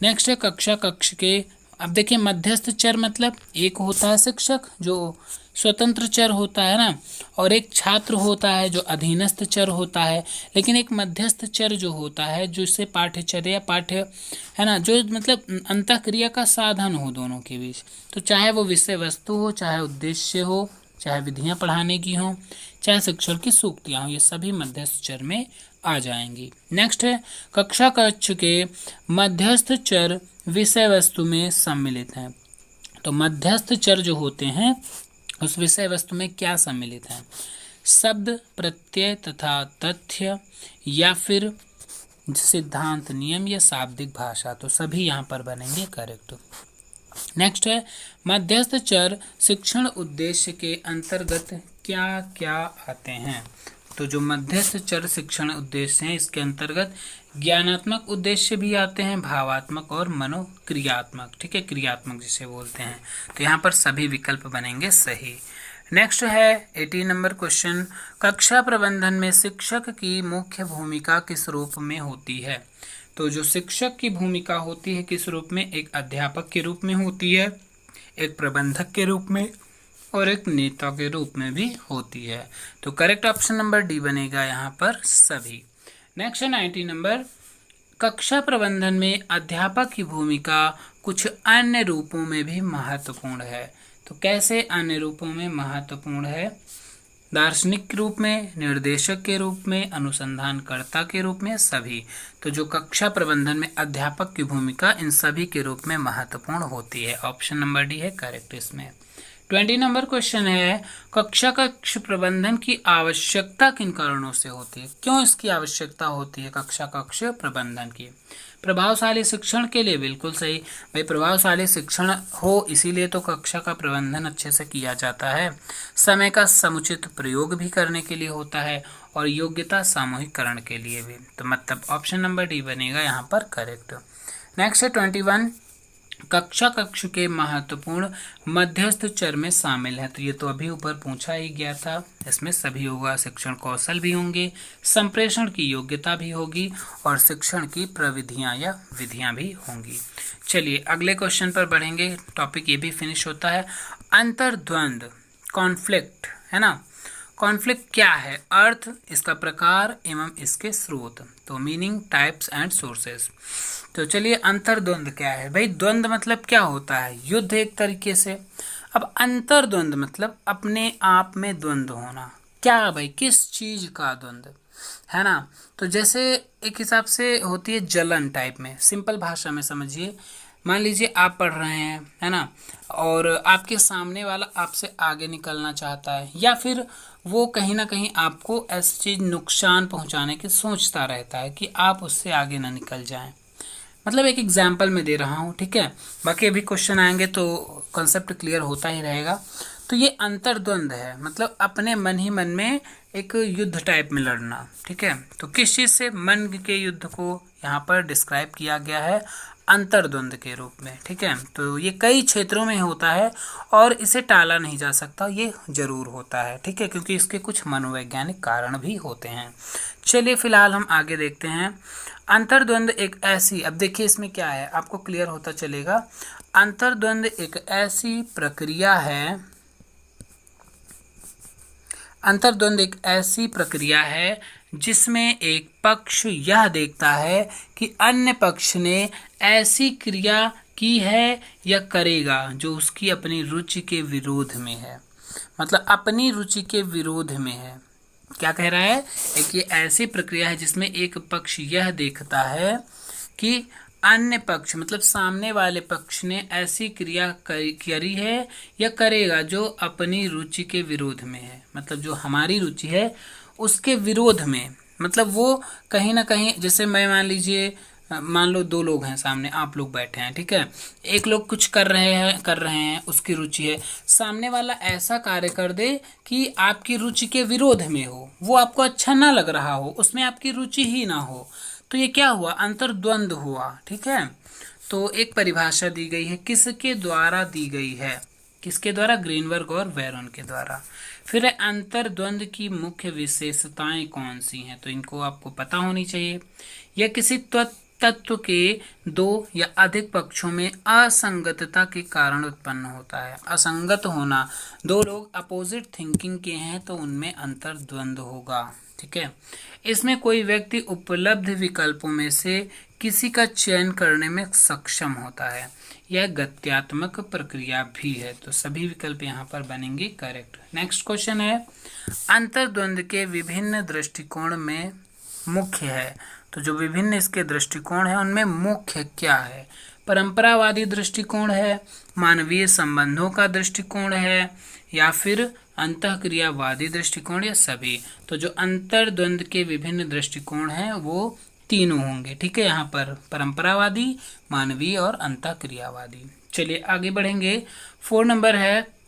नेक्स्ट है कक्ष के, अब देखिए मध्यस्थ चर मतलब एक होता है शिक्षक जो स्वतंत्र चर होता है ना, और एक छात्र होता है जो अधीनस्थ चर होता है। लेकिन एक मध्यस्थ चर जो होता है जिससे पाठ्यचर्या पाठ्य है ना, जो मतलब अंतःक्रिया का साधन हो दोनों के बीच। तो चाहे वो विषय वस्तु हो, चाहे उद्देश्य हो, चाहे विधियां पढ़ाने की हों, चाहे शिक्षण की सूक्तियां हों, ये सभी मध्यस्थ चर में आ जाएंगी। नेक्स्ट है कक्षा कक्ष के मध्यस्थ चर विषय वस्तु में सम्मिलित हैं। तो मध्यस्थ चर जो होते हैं उस विषय वस्तु में क्या सम्मिलित है? शब्द, प्रत्यय तथा तथ्य, या फिर सिद्धांत, नियम या शाब्दिक भाषा। तो सभी यहाँ पर बनेंगे करेक्ट। नेक्स्ट है मध्यस्थ चर शिक्षण उद्देश्य के अंतर्गत क्या क्या आते हैं? तो जो मध्यस्थ चर शिक्षण उद्देश्य हैं इसके अंतर्गत ज्ञानात्मक उद्देश्य भी आते हैं, भावात्मक और मनोक्रियात्मक, ठीक है, क्रियात्मक जिसे बोलते हैं। तो यहाँ पर सभी विकल्प बनेंगे सही। नेक्स्ट है 18 नंबर क्वेश्चन, कक्षा प्रबंधन में शिक्षक की मुख्य भूमिका किस रूप में होती है? तो जो शिक्षक की भूमिका होती है किस रूप में? एक अध्यापक के रूप में होती है, एक प्रबंधक के रूप में और एक नेता के रूप में भी होती है। तो करेक्ट ऑप्शन नंबर डी बनेगा यहाँ पर सभी। नेक्स्ट है 19 नंबर, कक्षा प्रबंधन में अध्यापक की भूमिका कुछ अन्य रूपों में भी महत्वपूर्ण है। तो कैसे अन्य रूपों में महत्वपूर्ण है? दार्शनिक रूप में, निर्देशक के रूप में, अनुसंधानकर्ता के रूप में, सभी। तो जो कक्षा प्रबंधन में अध्यापक की भूमिका इन सभी के रूप में महत्वपूर्ण होती है। ऑप्शन नंबर डी है करेक्ट इसमें। 20 नंबर क्वेश्चन है, कक्षा कक्ष प्रबंधन की आवश्यकता किन कारणों से होती है? क्यों इसकी आवश्यकता होती है कक्षा कक्ष प्रबंधन की? प्रभावशाली शिक्षण के लिए, बिल्कुल सही भाई, प्रभावशाली शिक्षण हो इसीलिए तो कक्षा का प्रबंधन अच्छे से किया जाता है। समय का समुचित प्रयोग भी करने के लिए होता है और योग्यता सामूहिकरण के लिए भी। तो मतलब ऑप्शन नंबर डी बनेगा यहाँ पर करेक्ट। नेक्स्ट है 21, कक्षा कक्ष के महत्वपूर्ण मध्यस्थ चर में शामिल है। तो ये तो अभी ऊपर पूछा ही गया था, इसमें सभी होगा। शिक्षण कौशल भी होंगे, संप्रेषण की योग्यता भी होगी और शिक्षण की प्रविधियां या विधियां भी होंगी। चलिए अगले क्वेश्चन पर बढ़ेंगे, टॉपिक ये भी फिनिश होता है। अंतर्द्वंद, कॉन्फ्लिक्ट, है ना। कॉन्फ्लिक्ट क्या है? अर्थ, इसका प्रकार एवं इसके स्रोत। तो मीनिंग, टाइप्स एंड सोर्सेस। तो चलिए अंतर्द्वंद क्या है भाई? द्वंद मतलब क्या होता है? युद्ध एक तरीके से। अब अंतर्द्वंद मतलब अपने आप में द्वंद होना। क्या भाई? किस चीज का द्वंद, है ना। तो जैसे एक हिसाब से होती है जलन टाइप में, सिंपल भाषा में समझिए। मान लीजिए आप पढ़ रहे हैं, है ना, और आपके सामने वाला आपसे आगे निकलना चाहता है, या फिर वो कहीं ना कहीं आपको ऐसी चीज नुकसान पहुंचाने की सोचता रहता है कि आप उससे आगे ना निकल जाएं। मतलब एक एग्जाम्पल में दे रहा हूँ, ठीक है। बाकी अभी क्वेश्चन आएंगे तो कॉन्सेप्ट क्लियर होता ही रहेगा। तो ये अंतर्द्वंद है, मतलब अपने मन ही मन में एक युद्ध टाइप में लड़ना, ठीक है। तो किस चीज़ से? मन के युद्ध को यहाँ पर डिस्क्राइब किया गया है अंतर्द्वंद के रूप में, ठीक है। तो ये कई क्षेत्रों में होता है और इसे टाला नहीं जा सकता, ये जरूर होता है, ठीक है, क्योंकि इसके कुछ मनोवैज्ञानिक कारण भी होते हैं। चलिए फिलहाल हम आगे देखते हैं। अंतर्द्वंद एक ऐसी, अब देखिए इसमें क्या है आपको क्लियर होता चलेगा। अंतर्द्वंद एक ऐसी प्रक्रिया है, अंतर्द्वंद एक ऐसी प्रक्रिया है जिसमें एक पक्ष यह देखता है कि अन्य पक्ष ने ऐसी क्रिया की है या करेगा जो उसकी अपनी रुचि के विरोध में है। मतलब अपनी रुचि के विरोध में है। क्या कह रहा है? एक ये ऐसी प्रक्रिया है जिसमें एक पक्ष यह देखता है कि अन्य पक्ष मतलब सामने वाले पक्ष ने ऐसी क्रिया करी है या करेगा जो अपनी रुचि के विरोध में है। मतलब जो हमारी रुचि है उसके विरोध में, मतलब वो कहीं ना कहीं, जैसे मैं मान लो दो लोग हैं सामने, आप लोग बैठे हैं, ठीक है। एक लोग कुछ कर रहे हैं, उसकी रुचि है, सामने वाला ऐसा कार्य कर दे कि आपकी रुचि के विरोध में हो, वो आपको अच्छा ना लग रहा हो, उसमें आपकी रुचि ही ना हो, तो ये क्या हुआ? अंतर्द्वंद हुआ, ठीक है। तो एक परिभाषा दी गई है, किसके द्वारा दी गई है? किसके द्वारा? ग्रीनबर्ग और वेरोन के द्वारा। फिर अंतर्द्वंद की मुख्य विशेषताएं कौन सी हैं? तो इनको आपको पता होनी चाहिए। यह किसी तत्व के दो या अधिक पक्षों में असंगतता के कारण उत्पन्न होता है। असंगत होना, दो लोग अपोजिट थिंकिंग के हैं तो उनमें अंतर्द्वंद होगा, ठीक है। इसमें कोई व्यक्ति उपलब्ध विकल्पों में से किसी का चयन करने में सक्षम होता है। यह गत्यात्मक प्रक्रिया भी है। तो सभी विकल्प यहाँ पर बनेंगे करेक्ट। नेक्स्ट क्वेश्चन है, अंतर्द्वंद के विभिन्न दृष्टिकोण में मुख्य है। तो जो विभिन्न इसके दृष्टिकोण है उनमें मुख्य क्या है? परंपरावादी दृष्टिकोण है, मानवीय संबंधों का दृष्टिकोण है, या फिर अंतःक्रियावादी दृष्टिकोण, या सभी। तो जो अंतर्द्वंद के विभिन्न दृष्टिकोण हैं वो तीनों होंगे। ठीक है, यहाँ पर परंपरावादी, मानवीय और अंतःक्रियावादी। चलिए आगे बढ़ेंगे। 4 नंबर है,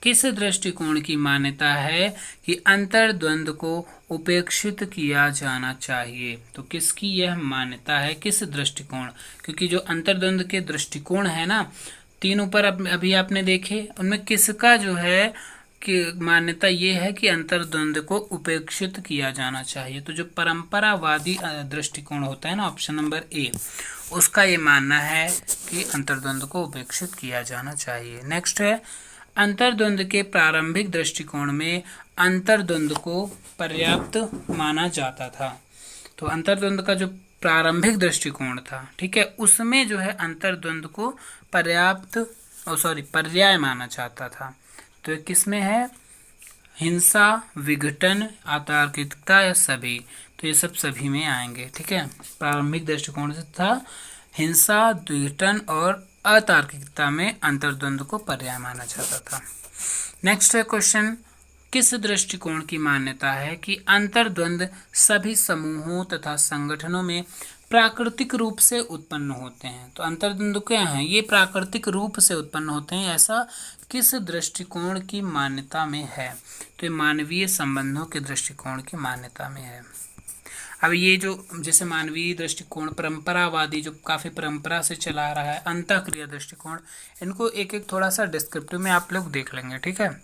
किस दृष्टिकोण की मान्यता है कि अंतर्द्वंद को उपेक्षित किया जाना चाहिए? तो किसकी यह मान्यता है, किस दृष्टिकोण? क्योंकि जो अंतर्द्वंद के दृष्टिकोण है ना, तीन ऊपर अभी आपने देखे, उनमें किसका जो है कि मान्यता ये है कि अंतर्द्वंद को उपेक्षित किया जाना चाहिए? तो जो परंपरावादी दृष्टिकोण होता है ना, ऑप्शन नंबर ए, उसका ये मानना है कि अंतर्द्वंद को उपेक्षित किया जाना चाहिए। नेक्स्ट है, अंतर्द्वंद के प्रारंभिक दृष्टिकोण में अंतर्द्वंद को पर्याप्त माना जाता था। तो अंतर्द्वंद का जो प्रारंभिक दृष्टिकोण था, ठीक है, उसमें जो है अंतर्द्वंद को पर्याय माना जाता था। तो ये किसमें है? हिंसा, विघटन, अतार्किकता या सभी। तो ये सब सभी में आएंगे। ठीक है, प्रारंभिक दृष्टिकोण से था हिंसा, विघटन और अतार्किकता में अंतर्द्वंद को पर्याय माना जाता था। नेक्स्ट है क्वेश्चन, किस दृष्टिकोण की मान्यता है कि अंतर्द्वंद सभी समूहों तथा संगठनों में प्राकृतिक रूप से उत्पन्न होते हैं? तो अंतर्द्वंद क्या हैं? ये प्राकृतिक रूप से उत्पन्न होते हैं, ऐसा किस दृष्टिकोण की मान्यता में है? तो ये मानवीय संबंधों के दृष्टिकोण की मान्यता में है। अब ये जो जैसे मानवीय दृष्टिकोण, परंपरावादी जो काफ़ी परंपरा से चला रहा है, अंतःक्रिया दृष्टिकोण, इनको एक एक थोड़ा सा डिस्क्रिप्टिव में आप लोग देख लेंगे। ठीक है,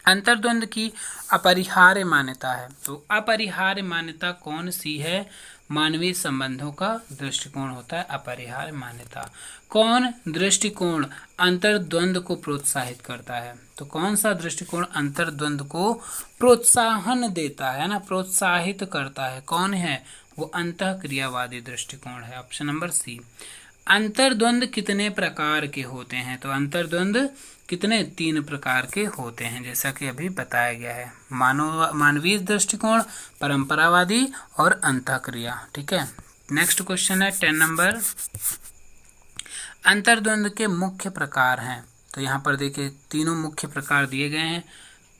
अंतर्द्वंद की अपरिहार्य मान्यता है। तो अपरिहार्य मान्यता कौन सी है? मानवीय संबंधों का दृष्टिकोण होता है अपरिहार्य मान्यता। कौन दृष्टिकोण अंतर्द्वंद को प्रोत्साहित करता है? तो कौन सा दृष्टिकोण अंतर्द्वंद को प्रोत्साहन देता है ना, प्रोत्साहित करता है? कौन है वो? अंतःक्रियावादी दृष्टिकोण है, ऑप्शन नंबर सी। अंतर्द्वंद कितने प्रकार के होते हैं? तो अंतर्द्वंद कितने? 3 प्रकार के होते हैं, जैसा कि अभी बताया गया है। मानवीय दृष्टिकोण, परंपरावादी और अंतःक्रिया। ठीक है, नेक्स्ट क्वेश्चन है 10 नंबर, अंतर्द्वंद के मुख्य प्रकार हैं। तो यहाँ पर देखिए तीनों मुख्य प्रकार दिए गए हैं,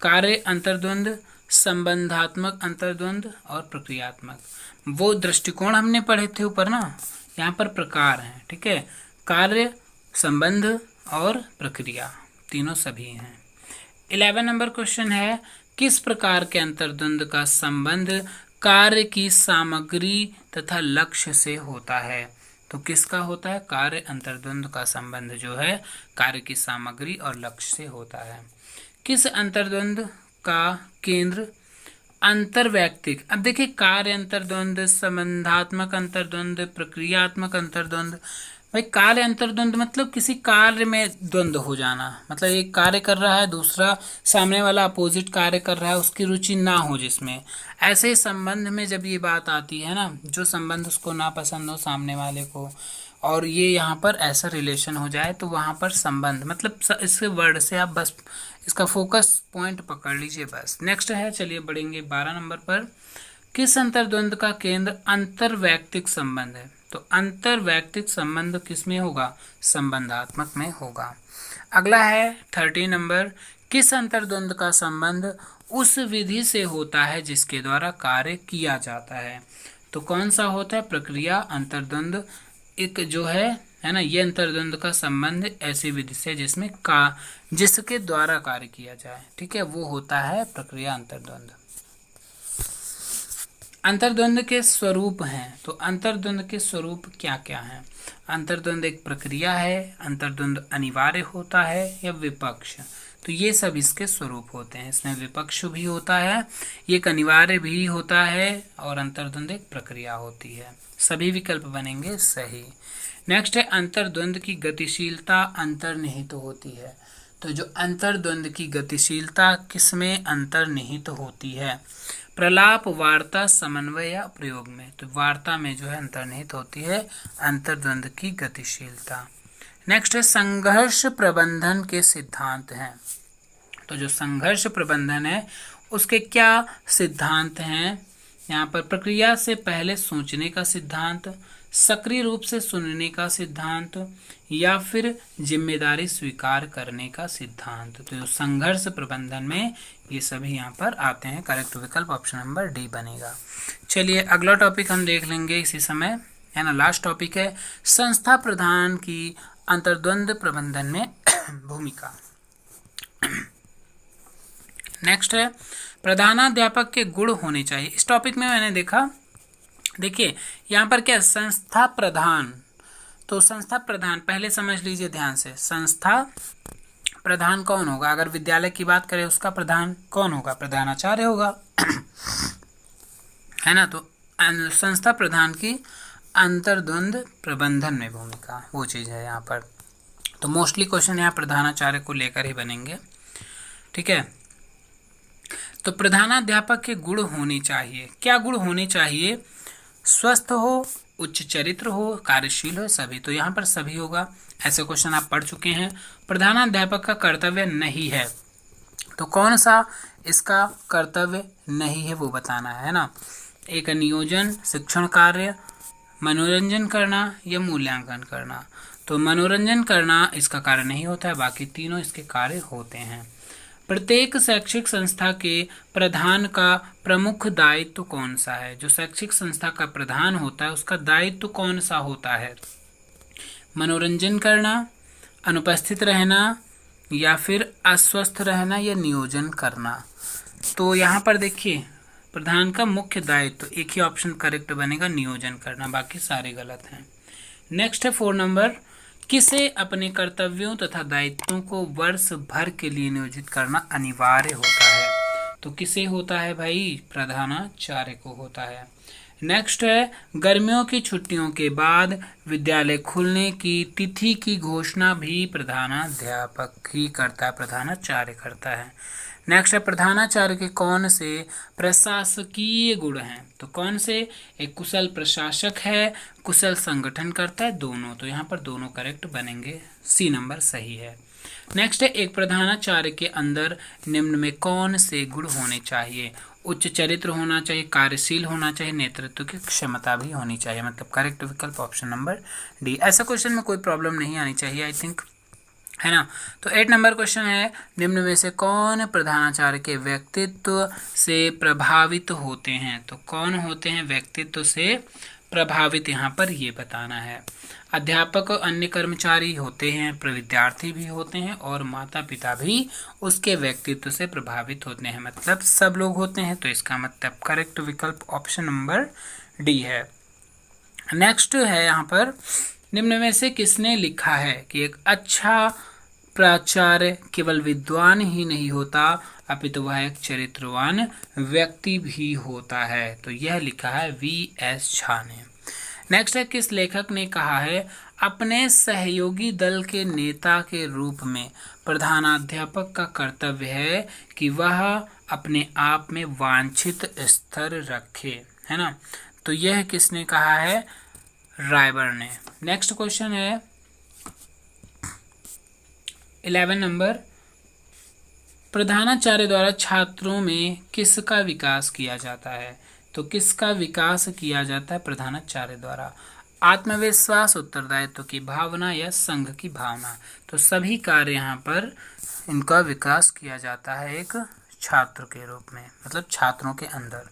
कार्य अंतर्द्वंद, संबंधात्मक अंतर्द्वंद और प्रक्रियात्मक। वो दृष्टिकोण हमने पढ़े थे ऊपर ना, यहाँ पर प्रकार हैं। ठीक है, कार्य, संबंध और प्रक्रिया, तीनों सभी हैं। 11 नंबर क्वेश्चन है, किस प्रकार के अंतर्द्वंद का संबंध कार्य की सामग्री तथा लक्ष्य से होता है? तो किसका होता है? कार्य अंतर्द्वंद का संबंध जो है कार्य की सामग्री और लक्ष्य से होता है। किस अंतर्द्वंद का केंद्र अंतर्वैयक्तिक? अब देखिए, कार्य अंतर्द्वंद, संबंधात्मक अंतर्द्वंद, प्रक्रियात्मक अंतर्द्वंद। भाई कार्य अंतर्द्वंद मतलब किसी कार्य में द्वंद्व हो जाना, मतलब एक कार्य कर रहा है, दूसरा सामने वाला अपोजिट कार्य कर रहा है, उसकी रुचि ना हो जिसमें। ऐसे संबंध में जब ये बात आती है ना, जो संबंध उसको ना पसंद हो सामने वाले को, और ये यहाँ पर ऐसा रिलेशन हो जाए, तो वहाँ पर संबंध, मतलब इसके वर्ड से आप बस इसका फोकस पॉइंट पकड़ लीजिए बस। नेक्स्ट है, चलिए बढ़ेंगे 12 नंबर पर, किस अंतर्द्वंद का केंद्र अंतर्वैयक्तिक संबंध है? तो अंतर्वैयक्तिक संबंध किसमें होगा? संबंधात्मक में होगा। अगला है 13 नंबर, किस अंतर्द्वंद का संबंध उस विधि से होता है जिसके द्वारा कार्य किया जाता है? तो कौन सा होता है? प्रक्रिया अंतर्द्वंद। एक जो है ना, ये अंतर्द्वंद का संबंध ऐसी विधि से जिसके द्वारा कार्य किया जाए। ठीक है, वो होता है प्रक्रिया अंतर्द्वंद। अंतर्द्वंद के स्वरूप हैं। तो अंतर्द्वंद के स्वरूप क्या क्या हैं? अंतर्द्वंद एक प्रक्रिया है, अंतर्द्वंद अनिवार्य होता है या विपक्ष। तो ये सब इसके स्वरूप होते हैं। इसमें विपक्ष भी होता है, ये एक अनिवार्य भी होता है, और अंतर्द्वंद एक प्रक्रिया होती है। सभी विकल्प बनेंगे सही। नेक्स्ट है, अंतर्द्वंद की गतिशीलता अंतर्निहित होती है। तो जो अंतर्द्वंद की गतिशीलता किसमें अंतर्निहित होती है? प्रलाप, वार्ता, समन्वय या प्रयोग में। तो वार्ता में जो है अंतर्निहित होती है अंतर्द्वंद की गतिशीलता। नेक्स्ट है संघर्ष प्रबंधन के सिद्धांत हैं। तो जो संघर्ष प्रबंधन है उसके क्या सिद्धांत हैं? यहाँ पर प्रक्रिया से पहले सोचने का सिद्धांत, सक्रिय रूप से सुनने का सिद्धांत, या फिर जिम्मेदारी स्वीकार करने का सिद्धांत। तो जो संघर्ष प्रबंधन में ये सभी यहाँ पर आते हैं। करेक्ट विकल्प ऑप्शन नंबर डी बनेगा। चलिए अगला टॉपिक हम देख लेंगे इसी समय, है ना। लास्ट टॉपिक है संस्था प्रधान की अंतर्द्वंद प्रबंधन में भूमिका। नेक्स्ट है प्रधानाध्यापक के गुण होने चाहिए। इस टॉपिक में मैंने देखा, देखिए यहाँ पर क्या संस्था प्रधान, तो संस्था प्रधान पहले समझ लीजिए ध्यान से। संस्था प्रधान कौन होगा? अगर विद्यालय की बात करें उसका प्रधान कौन होगा? प्रधानाचार्य होगा, है ना। तो संस्था प्रधान की अंतर्द्वंद प्रबंधन में भूमिका, वो चीज़ है यहाँ पर। तो मोस्टली क्वेश्चन यहाँ प्रधानाचार्य को लेकर ही बनेंगे, ठीक है। तो प्रधानाध्यापक के गुण होने चाहिए। क्या गुण होने चाहिए? स्वस्थ हो, उच्च चरित्र हो, कार्यशील हो, सभी। तो यहाँ पर सभी होगा। ऐसे क्वेश्चन आप पढ़ चुके हैं। प्रधानाध्यापक का कर्तव्य नहीं है, तो कौन सा इसका कर्तव्य नहीं है वो बताना है ना। एक नियोजन, शिक्षण कार्य, मनोरंजन करना या मूल्यांकन करना। तो मनोरंजन करना इसका कार्य नहीं होता है, बाकी तीनों इसके कार्य होते हैं। प्रत्येक शैक्षिक संस्था के प्रधान का प्रमुख दायित्व कौन सा है? जो शैक्षिक संस्था का प्रधान होता है उसका दायित्व कौन सा होता है? मनोरंजन करना, अनुपस्थित रहना, या फिर अस्वस्थ रहना, या नियोजन करना। तो यहाँ पर देखिए प्रधान का मुख्य दायित्व, एक ही ऑप्शन करेक्ट बनेगा, नियोजन करना, बाकी सारे गलत हैं। नेक्स्ट है 4 नंबर, किसे अपने कर्तव्यों तथा दायित्वों को वर्ष भर के लिए नियोजित करना अनिवार्य होता है? तो किसे होता है भाई? प्रधानाचार्य को होता है। नेक्स्ट है गर्मियों की छुट्टियों के बाद विद्यालय खुलने की तिथि की घोषणा भी प्रधानाध्यापक ही करता है, प्रधानाचार्य करता है। नेक्स्ट है प्रधानाचार्य के कौन से प्रशासकीय गुण हैं? तो कौन से? एक कुशल प्रशासक है, कुशल संगठन करता है, दोनों। तो यहाँ पर दोनों करेक्ट बनेंगे, सी नंबर सही है। नेक्स्ट है एक प्रधानाचार्य के अंदर निम्न में कौन से गुण होने चाहिए? उच्च चरित्र होना चाहिए, कार्यशील होना चाहिए, नेतृत्व की क्षमता भी होनी चाहिए। मतलब करेक्ट विकल्प ऑप्शन नंबर डी। ऐसा क्वेश्चन में कोई प्रॉब्लम नहीं आनी चाहिए, आई थिंक, है ना। तो 8 नंबर क्वेश्चन है निम्न में से कौन प्रधानाचार्य के व्यक्तित्व से प्रभावित होते हैं? तो कौन होते हैं व्यक्तित्व से प्रभावित, यहाँ पर ये बताना है। अध्यापक और अन्य कर्मचारी होते हैं, विद्यार्थी भी होते हैं, और माता पिता भी उसके व्यक्तित्व से प्रभावित होते हैं, मतलब सब लोग होते हैं। तो इसका मतलब करेक्ट विकल्प ऑप्शन नंबर डी है। नेक्स्ट है यहाँ पर निम्न में से किसने लिखा है कि एक अच्छा प्राचार्य केवल विद्वान ही नहीं होता अपितु वह एक चरित्रवान व्यक्ति भी होता है? तो यह लिखा है V.S. झा ने। नेक्स्ट है किस लेखक ने कहा है अपने सहयोगी दल के नेता के रूप में प्रधानाध्यापक का कर्तव्य है कि वह अपने आप में वांछित स्तर रखे, है ना। तो यह किसने कहा है? रायबर ने। नेक्स्ट क्वेश्चन है 11 नंबर, प्रधानाचार्य द्वारा छात्रों में किसका विकास किया जाता है? तो किसका विकास किया जाता है प्रधानाचार्य द्वारा? आत्मविश्वास, उत्तरदायित्व की भावना, या संघ की भावना। तो सभी कार्य यहाँ पर इनका विकास किया जाता है एक छात्र के रूप में, मतलब छात्रों के अंदर।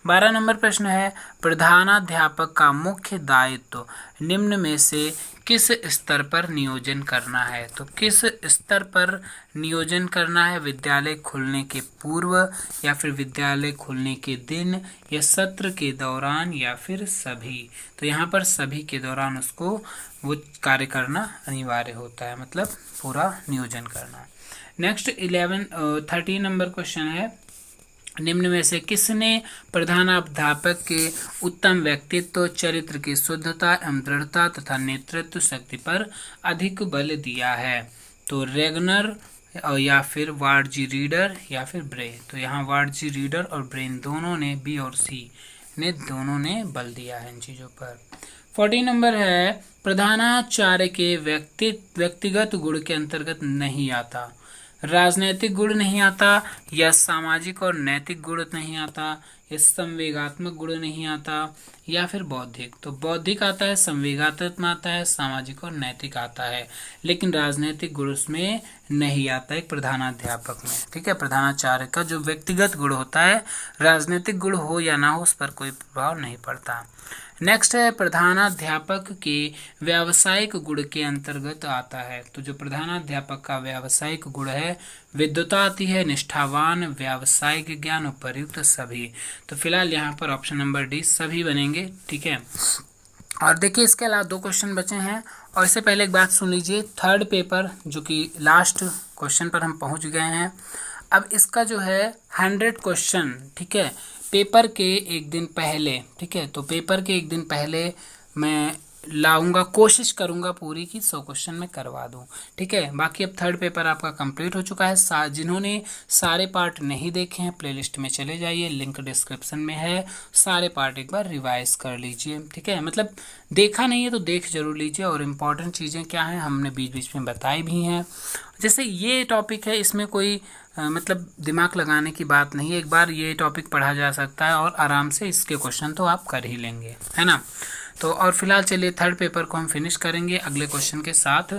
12 नंबर प्रश्न है प्रधानाध्यापक का मुख्य दायित्व निम्न में से किस स्तर पर नियोजन करना है? तो किस स्तर पर नियोजन करना है? विद्यालय खुलने के पूर्व, या फिर विद्यालय खुलने के दिन, या सत्र के दौरान, या फिर सभी? तो यहाँ पर सभी के दौरान उसको वो कार्य करना अनिवार्य होता है, मतलब पूरा नियोजन करना। नेक्स्ट 13 नंबर क्वेश्चन है निम्न में से किसने प्रधानाध्यापक के उत्तम व्यक्तित्व, चरित्र की शुद्धता एवं दृढ़ता तथा नेतृत्व शक्ति पर अधिक बल दिया है? तो रेगनर, या फिर वार्ड रीडर, या फिर ब्रे। तो यहाँ वार्ड रीडर और ब्रेन दोनों ने, बी और सी ने दोनों ने बल दिया है इन चीज़ों पर। 14 नंबर है प्रधानाचार्य के व्यक्तिगत गुण के अंतर्गत नहीं आता। राजनैतिक गुण नहीं आता, या सामाजिक और नैतिक गुण नहीं आता, या संवेगात्मक गुण नहीं आता, या फिर बौद्धिक। तो बौद्धिक आता है, संवेगात्मक आता है, सामाजिक और नैतिक आता है, लेकिन राजनैतिक गुण उसमें नहीं आता एक प्रधानाध्यापक में। ठीक है, प्रधानाचार्य का जो व्यक्तिगत गुण होता है, राजनैतिक गुण हो या ना हो उस पर कोई प्रभाव नहीं पड़ता। नेक्स्ट है प्रधानाध्यापक के व्यावसायिक गुण के अंतर्गत आता है। तो जो प्रधानाध्यापक का व्यावसायिक गुण है, विद्वता आती है, निष्ठावान, व्यावसायिक ज्ञान, उपयुक्त, सभी। तो फिलहाल यहाँ पर ऑप्शन नंबर डी सभी बनेंगे। ठीक है, और देखिए इसके अलावा 2 क्वेश्चन बचे हैं, और इससे पहले एक बात सुन लीजिए। थर्ड पेपर जो कि लास्ट क्वेश्चन पर हम पहुँच गए हैं। अब इसका जो है 100 क्वेश्चन, ठीक है, पेपर के एक दिन पहले, ठीक है, तो पेपर के एक दिन पहले मैं लाऊंगा, कोशिश करूंगा पूरी की 100 क्वेश्चन में करवा दूं। ठीक है, बाकी अब थर्ड पेपर आपका कंप्लीट हो चुका है। जिन्होंने सारे पार्ट नहीं देखे हैं प्लेलिस्ट में चले जाइए, लिंक डिस्क्रिप्शन में है, सारे पार्ट एक बार रिवाइज कर लीजिए। ठीक है, मतलब देखा नहीं है तो देख जरूर लीजिए, और इम्पॉर्टेंट चीज़ें क्या हैं हमने बीच बीच में बताई भी हैं। जैसे ये टॉपिक है, इसमें कोई मतलब दिमाग लगाने की बात नहीं है, एक बार ये टॉपिक पढ़ा जा सकता है और आराम से इसके क्वेश्चन तो आप कर ही लेंगे, है ना। तो और फिलहाल चलिए थर्ड पेपर को हम फिनिश करेंगे अगले क्वेश्चन के साथ।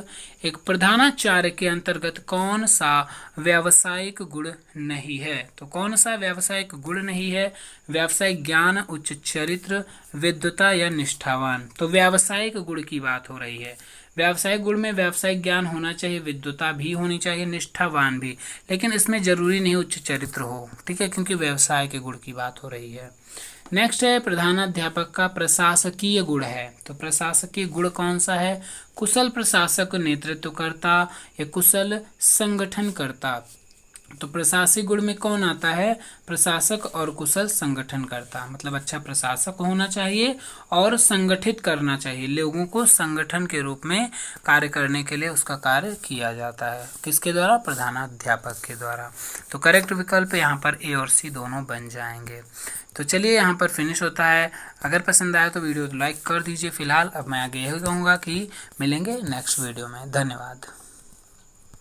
एक प्रधानाचार्य के अंतर्गत कौन सा व्यावसायिक गुण नहीं है? तो कौन सा व्यावसायिक गुण नहीं है? व्यावसायिक ज्ञान, उच्च चरित्र, विद्वता या निष्ठावान। तो व्यावसायिक गुण की बात हो रही है। व्यावसायिक गुण में व्यावसायिक ज्ञान होना चाहिए, विद्वता भी होनी चाहिए, निष्ठावान भी, लेकिन इसमें जरूरी नहीं उच्च चरित्र हो। ठीक है, क्योंकि व्यवसाय के गुण की बात हो रही है। नेक्स्ट है प्रधानाध्यापक का प्रशासकीय गुण है। तो प्रशासकीय गुण कौन सा है? कुशल प्रशासक, नेतृत्वकर्ता या कुशल संगठनकर्ता। तो प्रशासकीय गुण में कौन आता है? प्रशासक और कुशल संगठनकर्ता। मतलब अच्छा प्रशासक होना चाहिए और संगठित करना चाहिए, लोगों को संगठन के रूप में कार्य करने के लिए उसका कार्य किया जाता है। किसके द्वारा? प्रधानाध्यापक के द्वारा। तो करेक्ट विकल्प यहाँ पर ए और सी दोनों बन जाएंगे। तो चलिए यहाँ पर फिनिश होता है। अगर पसंद आया तो वीडियो को लाइक कर दीजिए। फिलहाल अब मैं आगे यही कहूँगा कि मिलेंगे नेक्स्ट वीडियो में। धन्यवाद।